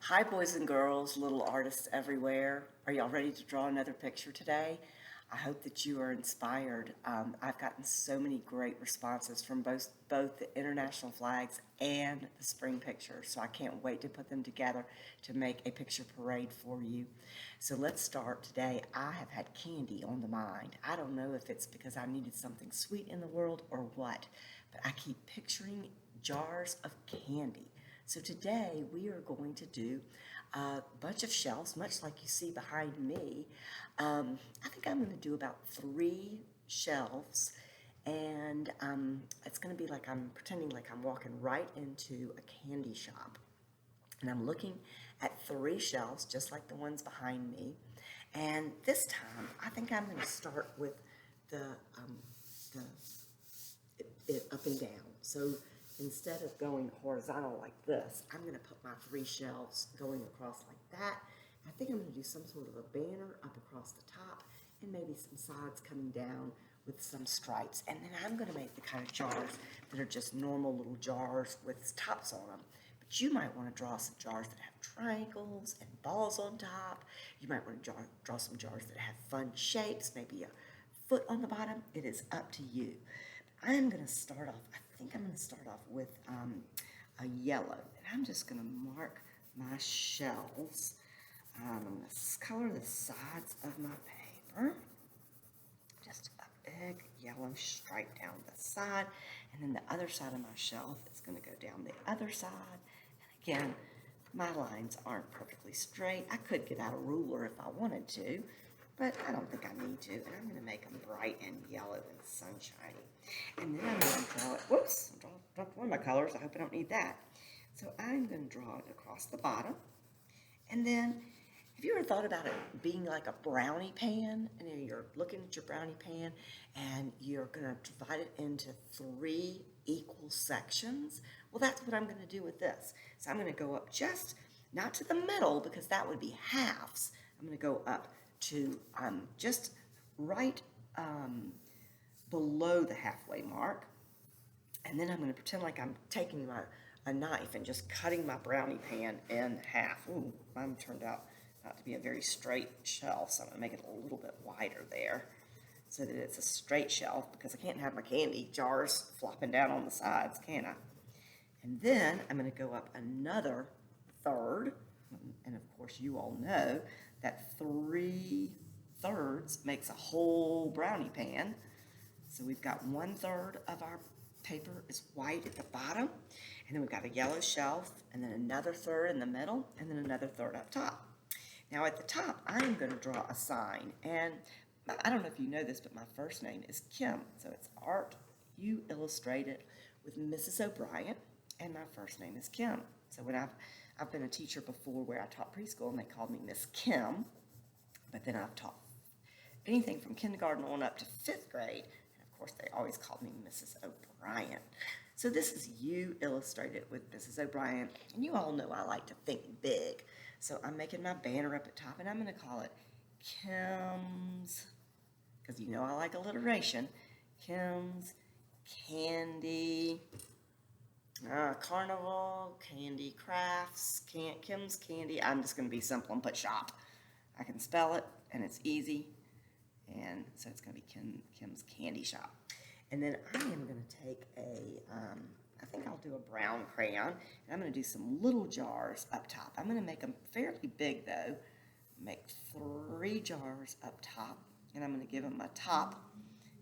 Hi, boys and girls, little artists everywhere. Are y'all ready to draw another picture today? I hope that you are inspired. I've gotten so many great responses from both the international flags and the spring pictures, so I can't wait to put them together to make a picture parade for you. So let's start today. I have had candy on the mind. I don't know if it's because I needed something sweet in the world or what, but I keep picturing jars of candy. So today we are going to do a bunch of shelves, much like you see behind me. I think I'm going to do about 3 shelves, and it's going to be like I'm pretending like I'm walking right into a candy shop. And I'm looking at 3 shelves, just like the ones behind me. And this time, I think I'm going to start with the, the it up and down. So instead of going horizontal like this, I'm going to put my 3 shelves going across like that. I think I'm going to do some sort of a banner up across the top and maybe some sides coming down with some stripes. And then I'm going to make the kind of jars that are just normal little jars with tops on them. But you might want to draw some jars that have triangles and balls on top. You might want to draw some jars that have fun shapes, maybe a foot on the bottom. It is up to you. I'm going to start off, I think I'm going to start off with a yellow. And I'm just going to mark my shelves. I'm going to color the sides of my paper. Just a big yellow stripe down the side. And then the other side of my shelf is going to go down the other side. And again, my lines aren't perfectly straight. I could get out a ruler if I wanted to, but I don't think I need to. And I'm going to make them bright and yellow and sunshiny. And then I'm going to draw it. Whoops, I dropped one of my colors. I hope I don't need that. So I'm going to draw it across the bottom. And then, have you ever thought about it being like a brownie pan? And then you're looking at your brownie pan and you're going to divide it into 3 equal sections? Well, that's what I'm going to do with this. So I'm going to go up just, not to the middle because that would be halves. I'm going to go up to just right below the halfway mark. And then I'm going to pretend like I'm taking a knife and just cutting my brownie pan in half. Ooh, mine turned out not to be a very straight shelf, so I'm going to make it a little bit wider there so that it's a straight shelf because I can't have my candy jars flopping down on the sides, can I? And then I'm going to go up another third, and of course you all know that 3/3 makes a whole brownie pan. So we've got 1/3 of our paper is white at the bottom, and then we've got a yellow shelf, and then another third in the middle, and then another third up top. Now at the top, I'm going to draw a sign, and I don't know if you know this, but my first name is Kim, so it's Art You Illustrated with Mrs. O'Brien, and my first name is Kim. So when I've been a teacher before where I taught preschool, and they called me Miss Kim, but then I've taught anything from kindergarten on up to 5th grade. And of course, they always called me Mrs. O'Brien. So this is You Illustrated with Mrs. O'Brien. And you all know I like to think big. So I'm making my banner up at top, and I'm going to call it Kim's, because you know I like alliteration, Kim's Candy Carnival, Candy Crafts, Kim's Candy. I'm just going to be simple and put shop. I can spell it, and it's easy. And so it's going to be Kim's Candy Shop. And then I am going to take I think I'll do a brown crayon, and I'm going to do some little jars up top. I'm going to make them fairly big, though. Make 3 jars up top, and I'm going to give them a top.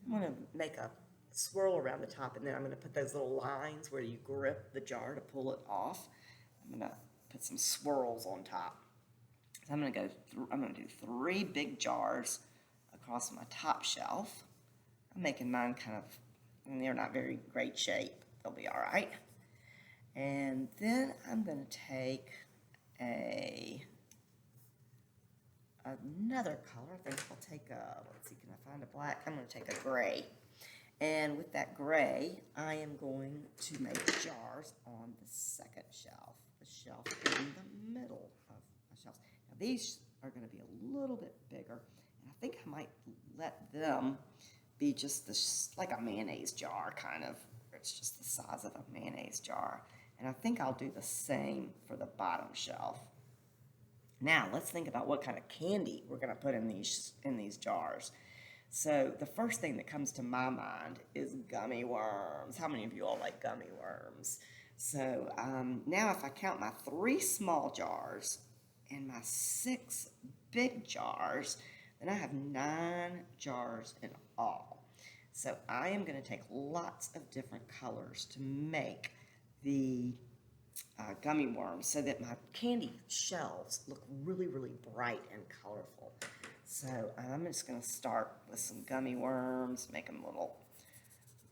I'm going to make a swirl around the top, and then I'm going to put those little lines where you grip the jar to pull it off. I'm going to put some swirls on top. So I'm going to do 3 big jars across my top shelf. I'm making mine kind of, they're not very great shape. They'll be all right. And then I'm going to take another color. I think I'll take let's see, can I find a black? I'm going to take a gray. And with that gray, I am going to make jars on the second shelf, the shelf in the middle of my shelves. Now these are going to be a little bit bigger, and I think I might let them be just like a mayonnaise jar, kind of. It's just the size of a mayonnaise jar. And I think I'll do the same for the bottom shelf. Now, let's think about what kind of candy we're going to put in these jars. So the first thing that comes to my mind is gummy worms. How many of you all like gummy worms? So now if I count my 3 small jars and my 6 big jars, then I have 9 jars in all. So I am going to take lots of different colors to make the gummy worms so that my candy shelves look really, really bright and colorful. So I'm just going to start with some gummy worms, make them a little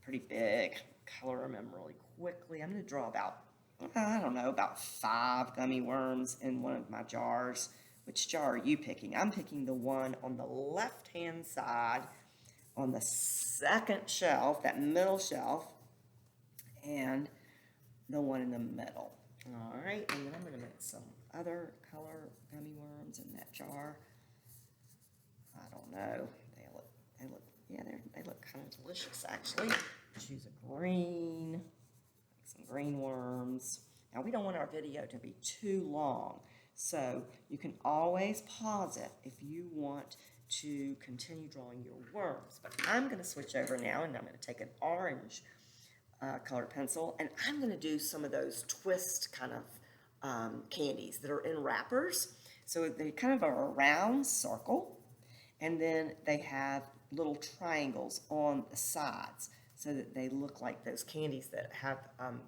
pretty big, color them in really quickly. I'm going to draw about, I don't know, about 5 gummy worms in one of my jars. Which jar are you picking? I'm picking the one on the left-hand side on the second shelf, that middle shelf, and the one in the middle. All right, and then I'm going to make some other color gummy worms in that jar. I don't know. They look kind of delicious, actually. Choose a green, make some green worms. Now, we don't want our video to be too long, so you can always pause it if you want to continue drawing your worms. But I'm going to switch over now, and I'm going to take an orange colored pencil, and I'm going to do some of those twist kind of candies that are in wrappers. So they kind of are a round circle, and then they have little triangles on the sides so that they look like those candies that have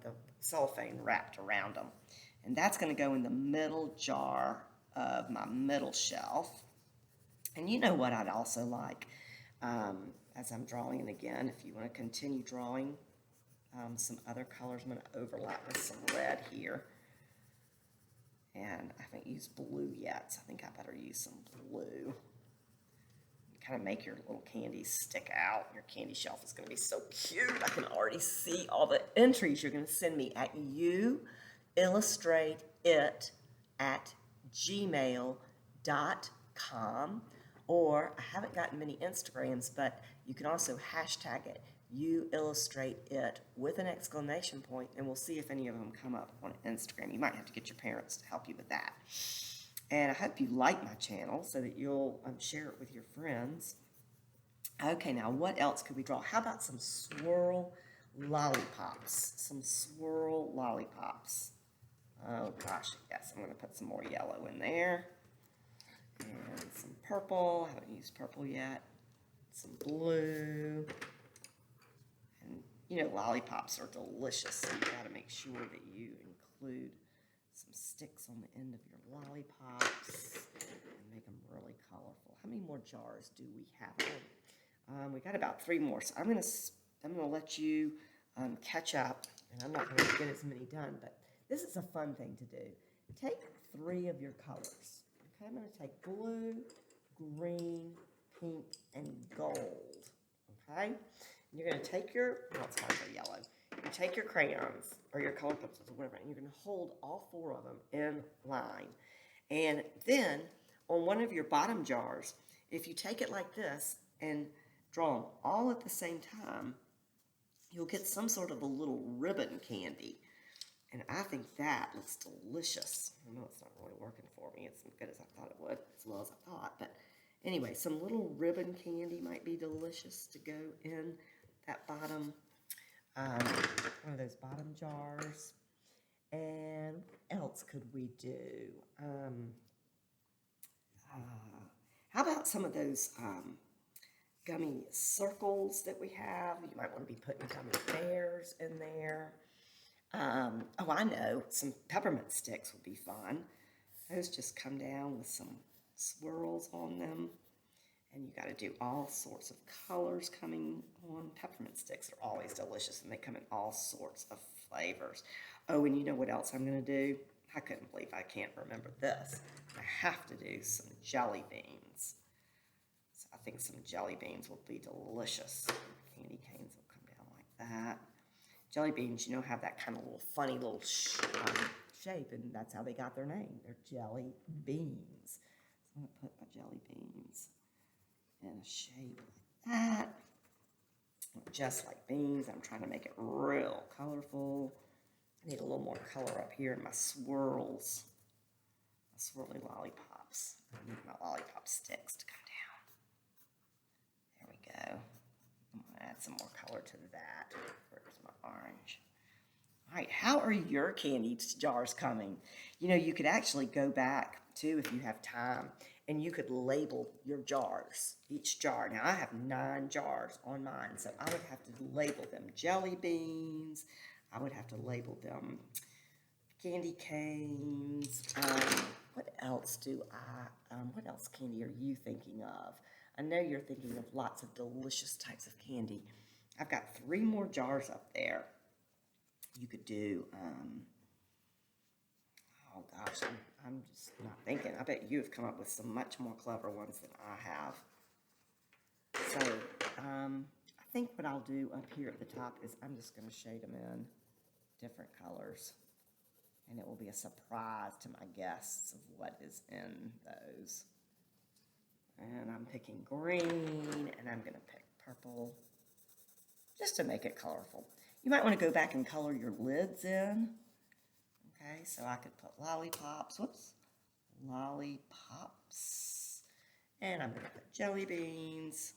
the cellophane wrapped around them. And that's going to go in the middle jar of my middle shelf. And you know what I'd also like, as I'm drawing it again, if you want to continue drawing some other colors, I'm going to overlap with some red here. And I haven't used blue yet, so I think I better use some blue. Kind of make your little candies stick out. Your candy shelf is going to be so cute. I can already see all the entries you're going to send me at youillustrateit@gmail.com. Or I haven't gotten many Instagrams, but you can also hashtag it YouIllustrateIt with an exclamation point, and we'll see if any of them come up on Instagram. You might have to get your parents to help you with that. And I hope you like my channel so that you'll share it with your friends. Okay, now what else could we draw? How about some swirl lollipops? Some swirl lollipops. Oh gosh, yes, I'm going to put some more yellow in there. And some purple. I haven't used purple yet. Some blue. And you know, lollipops are delicious, so you've got to make sure that you include some sticks on the end of your lollipops and make them really colorful. How many more jars do we have? We got about 3 more, so I'm gonna let you catch up, and I'm not gonna get as many done, but this is a fun thing to do. Take 3 of your colors. Okay, I'm gonna take blue, green, pink, and gold. Okay, and you're gonna take your, well, it's hard for yellow. You take your crayons or your color pencils or whatever, and you're going to hold all 4 of them in line. And then on one of your bottom jars, if you take it like this and draw them all at the same time, you'll get some sort of a little ribbon candy. And I think that looks delicious. I know it's not really working for me. It's as good as I thought it would, as well as I thought. But anyway, some little ribbon candy might be delicious to go in that bottom one of those bottom jars. And what else could we do? How about some of those gummy circles that we have? You might want to be putting gummy bears in there. Oh, I know, some peppermint sticks would be fun. Those just come down with some swirls on them. And you got to do all sorts of colors coming on. Peppermint sticks are always delicious, and they come in all sorts of flavors. Oh, and you know what else I'm going to do? I couldn't believe I can't remember this. I have to do some jelly beans. So I think some jelly beans will be delicious. Candy canes will come down like that. Jelly beans, you know, have that kind of little funny little shape, and that's how they got their name. They're jelly beans. So I'm going to put my jelly beans in a shape like that, just like beans. I'm trying to make it real colorful. I need a little more color up here in my swirls. My swirly lollipops. I need my lollipop sticks to come down. There we go. I'm going to add some more color to that. Where's my orange? All right, how are your candy jars coming? You know, you could actually go back, too, if you have time, and you could label your jars, each jar. Now, I have 9 jars on mine, so I would have to label them jelly beans. I would have to label them candy canes. What else what else candy are you thinking of? I know you're thinking of lots of delicious types of candy. I've got 3 more jars up there. You could do, oh gosh, I'm just not thinking. I bet you have come up with some much more clever ones than I have. So, I think what I'll do up here at the top is I'm just going to shade them in different colors. And it will be a surprise to my guests of what is in those. And I'm picking green, and I'm going to pick purple, just to make it colorful. You might want to go back and color your lids in. Okay, so I could put lollipops, lollipops. And I'm going to put jelly beans.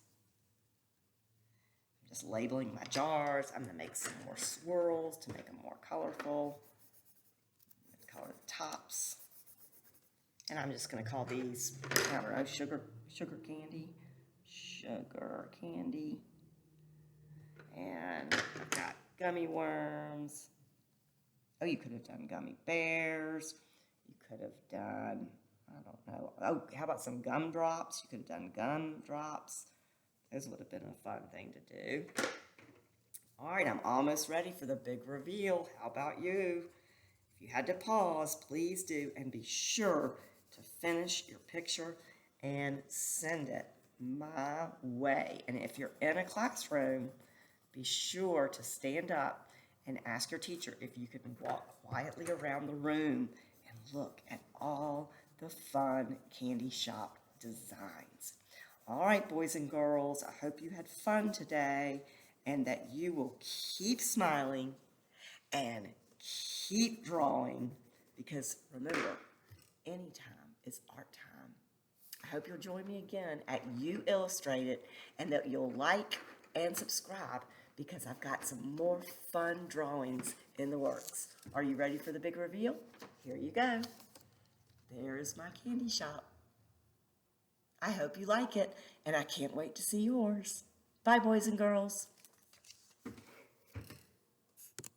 I'm just labeling my jars. I'm going to make some more swirls to make them more colorful. Color the tops. And I'm just going to call these, I don't know, sugar candy. Sugar candy. And I've got gummy worms. Oh, you could have done gummy bears. You could have done, I don't know. Oh, how about some gumdrops? You could have done gumdrops. Those would have been a fun thing to do. All right, I'm almost ready for the big reveal. How about you? If you had to pause, please do, and be sure to finish your picture and send it my way. And if you're in a classroom, be sure to stand up and ask your teacher if you can walk quietly around the room and look at all the fun candy shop designs. All right, boys and girls, I hope you had fun today and that you will keep smiling and keep drawing, because remember, anytime is art time. I hope you'll join me again at You Illustrated, and that you'll like and subscribe, because I've got some more fun drawings in the works. Are you ready for the big reveal? Here you go. There's my candy shop. I hope you like it, and I can't wait to see yours. Bye, boys and girls.